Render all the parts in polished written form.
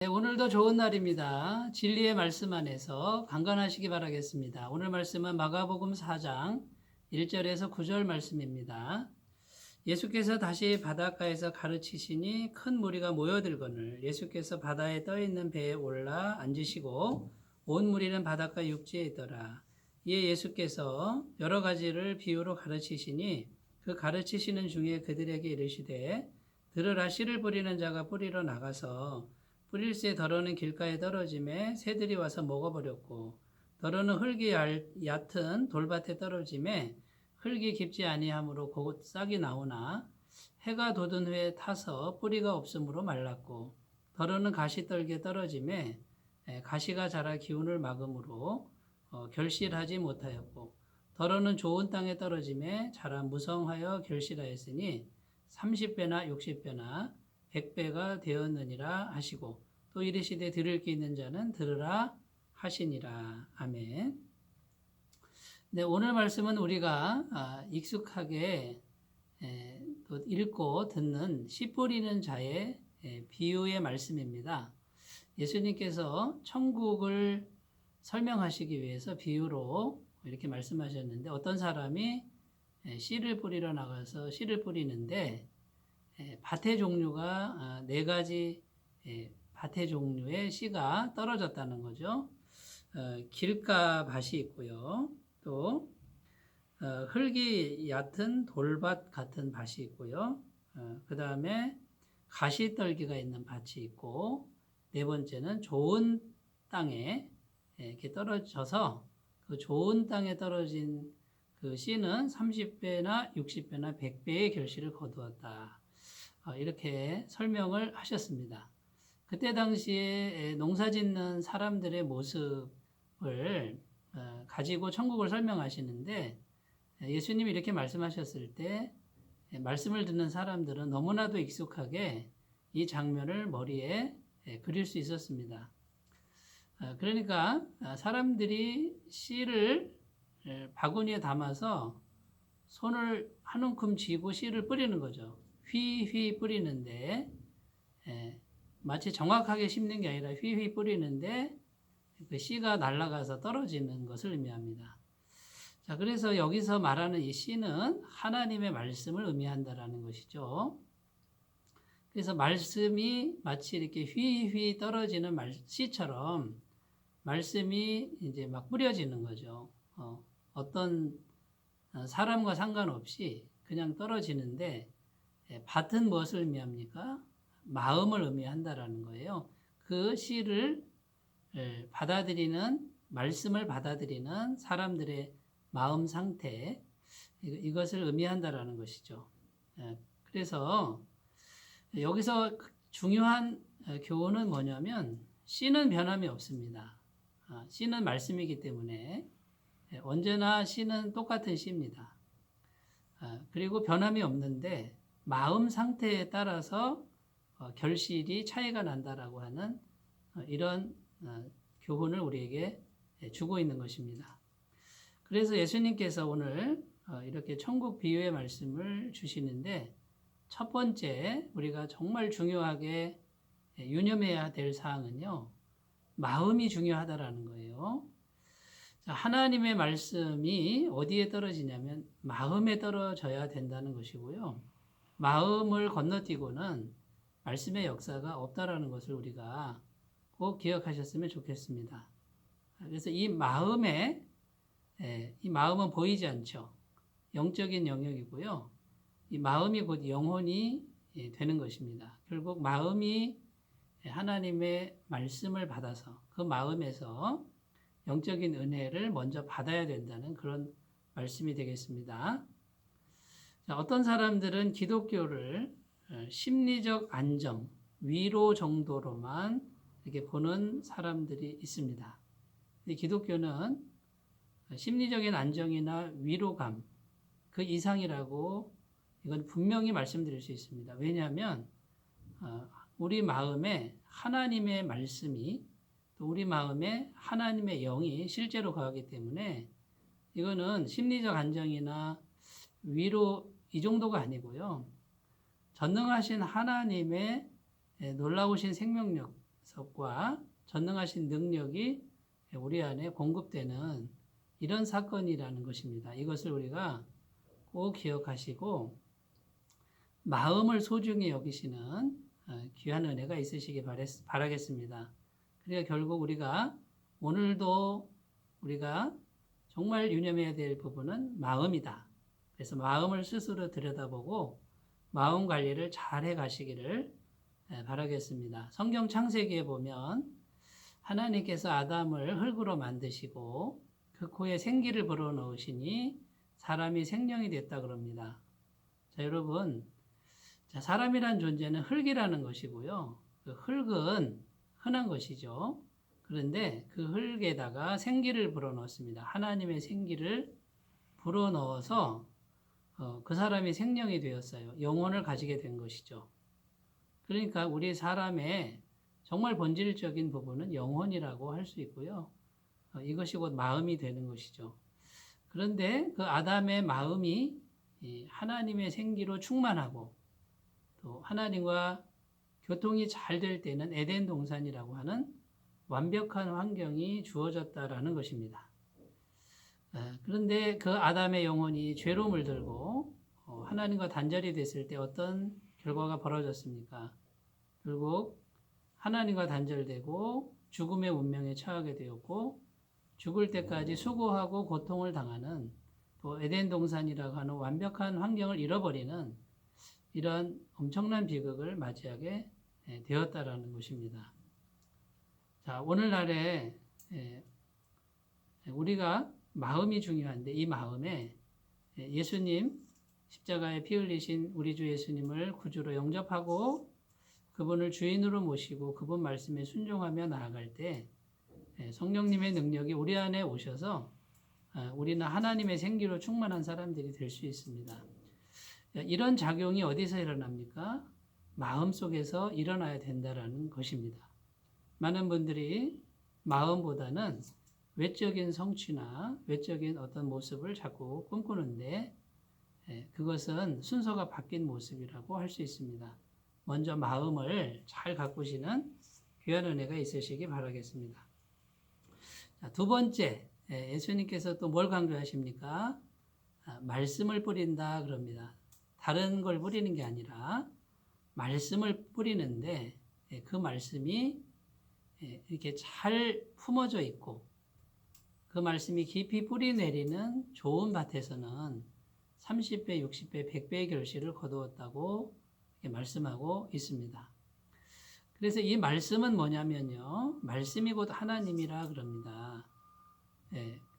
네, 오늘도 좋은 날입니다. 진리의 말씀 안에서 강건하시기 바라겠습니다. 오늘 말씀은 마가복음 4장 1절에서 9절 말씀입니다. 예수께서 다시 바닷가에서 가르치시니 큰 무리가 모여들거늘 예수께서 바다에 떠있는 배에 올라 앉으시고 온 무리는 바닷가 육지에 있더라. 이에 예수께서 여러 가지를 비유로 가르치시니 그 가르치시는 중에 그들에게 이르시되 들으라. 씨를 뿌리는 자가 뿌리러 나가서 뿌릴새 더러는 길가에 떨어짐에 새들이 와서 먹어버렸고 더러는 흙이 얕은 돌밭에 떨어짐에 흙이 깊지 아니하므로 곧 싹이 나오나 해가 돋은 후에 타서 뿌리가 없으므로 말랐고 더러는 가시떨기에 떨어짐에 가시가 자라 기운을 막음으로 결실하지 못하였고 더러는 좋은 땅에 떨어짐에 자라 무성하여 결실하였으니 30배나 60배나 100배가 되었느니라 하시고 또 이르시되 들을 귀 있는 자는 들으라 하시니라. 아멘. 네, 오늘 말씀은 우리가 익숙하게 또 읽고 듣는 씨 뿌리는 자의 비유의 말씀입니다. 예수님께서 천국을 설명하시기 위해서 비유로 이렇게 말씀하셨는데 어떤 사람이 씨를 뿌리러 나가서 씨를 뿌리는데 밭의 종류가 네 가지 밭의 종류의 씨가 떨어졌다는 거죠. 길가 밭이 있고요. 또 흙이 얕은 돌밭 같은 밭이 있고요. 그 다음에 가시떨기가 있는 밭이 있고 네 번째는 좋은 땅에 이렇게 떨어져서 그 좋은 땅에 떨어진 그 씨는 30배나 60배나 100배의 결실을 거두었다. 이렇게 설명을 하셨습니다. 그때 당시에 농사 짓는 사람들의 모습을 가지고 천국을 설명하시는데 예수님이 이렇게 말씀하셨을 때 말씀을 듣는 사람들은 너무나도 익숙하게 이 장면을 머리에 그릴 수 있었습니다. 그러니까 사람들이 씨를 바구니에 담아서 손을 한 움큼 쥐고 씨를 뿌리는 거죠. 휘휘 뿌리는데 마치 정확하게 심는 게 아니라 휘휘 뿌리는데 그 씨가 날아가서 떨어지는 것을 의미합니다. 자, 그래서 여기서 말하는 이 씨는 하나님의 말씀을 의미한다라는 것이죠. 그래서 말씀이 마치 이렇게 휘휘 떨어지는 씨처럼 말씀이 이제 막 뿌려지는 거죠. 어떤 사람과 상관없이 그냥 떨어지는데 밭은 무엇을 의미합니까? 마음을 의미한다라는 거예요. 그 씨를 받아들이는 말씀을 받아들이는 사람들의 마음 상태 이것을 의미한다라는 것이죠. 그래서 여기서 중요한 교훈은 뭐냐면 씨는 변함이 없습니다. 씨는 말씀이기 때문에 언제나 씨는 똑같은 씨입니다. 그리고 변함이 없는데 마음 상태에 따라서 결실이 차이가 난다라고 하는 이런 교훈을 우리에게 주고 있는 것입니다. 그래서 예수님께서 오늘 이렇게 천국 비유의 말씀을 주시는데 첫 번째 우리가 정말 중요하게 유념해야 될 사항은요. 마음이 중요하다라는 거예요. 하나님의 말씀이 어디에 떨어지냐면 마음에 떨어져야 된다는 것이고요. 마음을 건너뛰고는 말씀의 역사가 없다라는 것을 우리가 꼭 기억하셨으면 좋겠습니다. 그래서 이 마음은 보이지 않죠. 영적인 영역이고요. 이 마음이 곧 영혼이 되는 것입니다. 결국 마음이 하나님의 말씀을 받아서 그 마음에서 영적인 은혜를 먼저 받아야 된다는 그런 말씀이 되겠습니다. 자, 어떤 사람들은 기독교를 심리적 안정, 위로 정도로만 이렇게 보는 사람들이 있습니다. 기독교는 심리적인 안정이나 위로감, 그 이상이라고 이건 분명히 말씀드릴 수 있습니다. 왜냐하면 우리 마음에 하나님의 말씀이 또 우리 마음에 하나님의 영이 실제로 거하기 때문에 이거는 심리적 안정이나 위로 이 정도가 아니고요. 전능하신 하나님의 놀라우신 생명력, 속과 전능하신 능력이 우리 안에 공급되는 이런 사건이라는 것입니다. 이것을 우리가 꼭 기억하시고 마음을 소중히 여기시는 귀한 은혜가 있으시기 바라겠습니다. 그러니까 결국 우리가 오늘도 우리가 정말 유념해야 될 부분은 마음이다. 그래서 마음을 스스로 들여다보고 마음 관리를 잘 해가시기를 바라겠습니다. 성경 창세기에 보면 하나님께서 아담을 흙으로 만드시고 그 코에 생기를 불어넣으시니 사람이 생명이 됐다 그럽니다. 자, 여러분, 자, 사람이란 존재는 흙이라는 것이고요. 그 흙은 흔한 것이죠. 그런데 그 흙에다가 생기를 불어넣습니다. 하나님의 생기를 불어넣어서 그 사람이 생명이 되었어요. 영혼을 가지게 된 것이죠. 그러니까 우리 사람의 정말 본질적인 부분은 영혼이라고 할 수 있고요. 이것이 곧 마음이 되는 것이죠. 그런데 그 아담의 마음이 하나님의 생기로 충만하고 또 하나님과 교통이 잘 될 때는 에덴 동산이라고 하는 완벽한 환경이 주어졌다라는 것입니다. 그런데 그 아담의 영혼이 죄로 물들고 하나님과 단절이 됐을 때 어떤 결과가 벌어졌습니까? 결국 하나님과 단절되고 죽음의 운명에 처하게 되었고 죽을 때까지 수고하고 고통을 당하는 또 에덴 동산이라고 하는 완벽한 환경을 잃어버리는 이런 엄청난 비극을 맞이하게 되었다라는 것입니다. 자, 오늘날에 우리가 마음이 중요한데 이 마음에 예수님 십자가에 피 흘리신 우리 주 예수님을 구주로 영접하고 그분을 주인으로 모시고 그분 말씀에 순종하며 나아갈 때 성령님의 능력이 우리 안에 오셔서 우리는 하나님의 생기로 충만한 사람들이 될 수 있습니다. 이런 작용이 어디서 일어납니까? 마음속에서 일어나야 된다라는 것입니다. 많은 분들이 마음보다는 외적인 성취나 외적인 어떤 모습을 자꾸 꿈꾸는데 그것은 순서가 바뀐 모습이라고 할 수 있습니다. 먼저 마음을 잘 가꾸시는 귀한 은혜가 있으시기 바라겠습니다. 자, 두 번째, 예수님께서 또 뭘 강조하십니까? 말씀을 뿌린다 그럽니다. 다른 걸 뿌리는 게 아니라 말씀을 뿌리는데 그 말씀이 이렇게 잘 품어져 있고 그 말씀이 깊이 뿌리 내리는 좋은 밭에서는 30배, 60배, 100배의 결실을 거두었다고 말씀하고 있습니다. 그래서 이 말씀은 뭐냐면요. 말씀이 곧 하나님이라 그럽니다.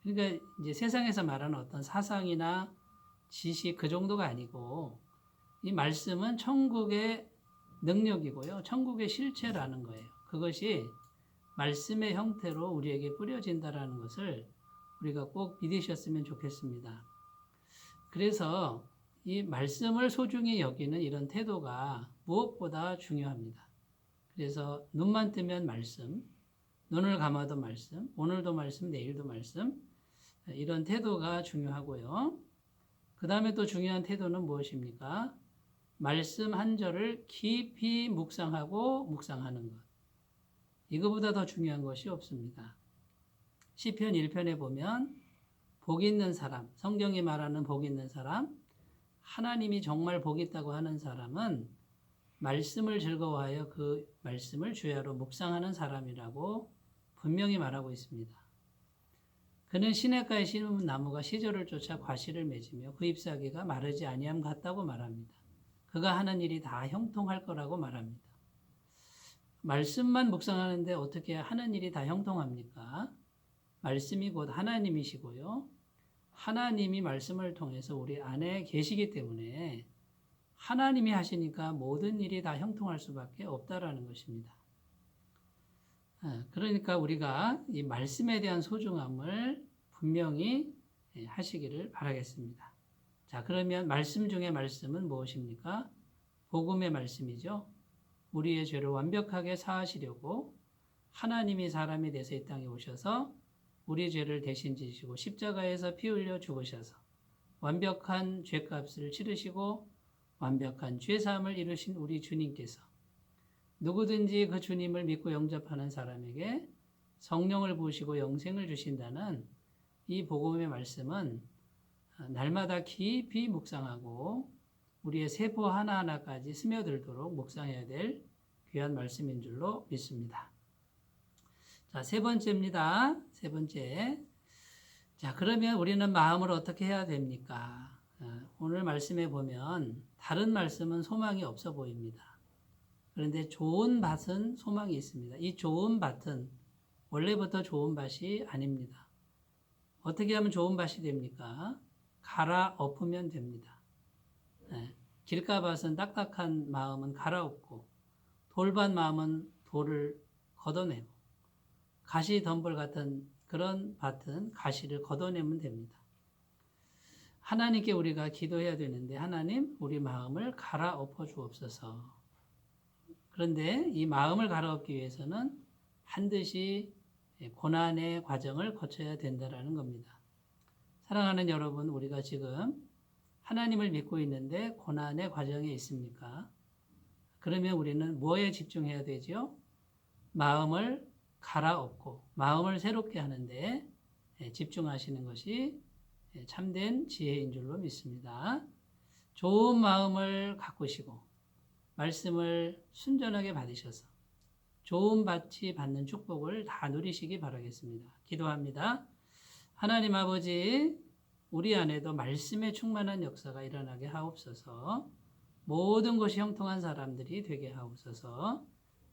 그러니까 이제 세상에서 말하는 어떤 사상이나 지식 그 정도가 아니고 이 말씀은 천국의 능력이고요. 천국의 실체라는 거예요. 그것이 말씀의 형태로 우리에게 뿌려진다라는 것을 우리가 꼭 믿으셨으면 좋겠습니다. 그래서 이 말씀을 소중히 여기는 이런 태도가 무엇보다 중요합니다. 그래서 눈만 뜨면 말씀, 눈을 감아도 말씀, 오늘도 말씀, 내일도 말씀, 이런 태도가 중요하고요. 그 다음에 또 중요한 태도는 무엇입니까? 말씀 한 절을 깊이 묵상하고 묵상하는 것. 이거보다 더 중요한 것이 없습니다. 시편 1편에 보면 복 있는 사람, 성경이 말하는 복 있는 사람, 하나님이 정말 복 있다고 하는 사람은 말씀을 즐거워하여 그 말씀을 주야로 묵상하는 사람이라고 분명히 말하고 있습니다. 그는 시냇가에 심은 나무가 시절을 쫓아 과실을 맺으며 그 잎사귀가 마르지 아니함 같다고 말합니다. 그가 하는 일이 다 형통할 거라고 말합니다. 말씀만 묵상하는데 어떻게 하는 일이 다 형통합니까? 말씀이 곧 하나님이시고요. 하나님이 말씀을 통해서 우리 안에 계시기 때문에 하나님이 하시니까 모든 일이 다 형통할 수밖에 없다라는 것입니다. 그러니까 우리가 이 말씀에 대한 소중함을 분명히 하시기를 바라겠습니다. 자, 그러면 말씀 중에 말씀은 무엇입니까? 복음의 말씀이죠. 우리의 죄를 완벽하게 사하시려고 하나님이 사람이 돼서 이 땅에 오셔서 우리 죄를 대신 지시고 십자가에서 피 흘려 죽으셔서 완벽한 죄값을 치르시고 완벽한 죄사함을 이루신 우리 주님께서 누구든지 그 주님을 믿고 영접하는 사람에게 성령을 부으시고 영생을 주신다는 이 복음의 말씀은 날마다 깊이 묵상하고 우리의 세포 하나하나까지 스며들도록 묵상해야 될 귀한 말씀인 줄로 믿습니다. 자, 세 번째입니다. 세 번째. 자, 그러면 우리는 마음을 어떻게 해야 됩니까? 오늘 말씀에 보면 다른 말씀은 소망이 없어 보입니다. 그런데 좋은 밭은 소망이 있습니다. 이 좋은 밭은 원래부터 좋은 밭이 아닙니다. 어떻게 하면 좋은 밭이 됩니까? 갈아엎으면 됩니다. 길가밭은 딱딱한 마음은 갈아엎고 돌밭 마음은 돌을 걷어내고 가시덤불 같은 그런 밭은 가시를 걷어내면 됩니다. 하나님께 우리가 기도해야 되는데 하나님 우리 마음을 갈아엎어 주옵소서. 그런데 이 마음을 갈아엎기 위해서는 반드시 고난의 과정을 거쳐야 된다는 겁니다. 사랑하는 여러분, 우리가 지금 하나님을 믿고 있는데 고난의 과정에 있습니까? 그러면 우리는 뭐에 집중해야 되죠? 마음을 갈아엎고 마음을 새롭게 하는데 집중하시는 것이 참된 지혜인 줄로 믿습니다. 좋은 마음을 가꾸시고 말씀을 순전하게 받으셔서 좋은 밭이 받는 축복을 다 누리시기 바라겠습니다. 기도합니다. 하나님 아버지, 우리 안에도 말씀에 충만한 역사가 일어나게 하옵소서. 모든 것이 형통한 사람들이 되게 하옵소서.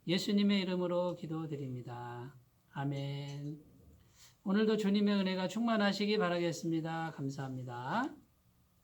예수님의 이름으로 기도드립니다. 아멘. 오늘도 주님의 은혜가 충만하시기 바라겠습니다. 감사합니다.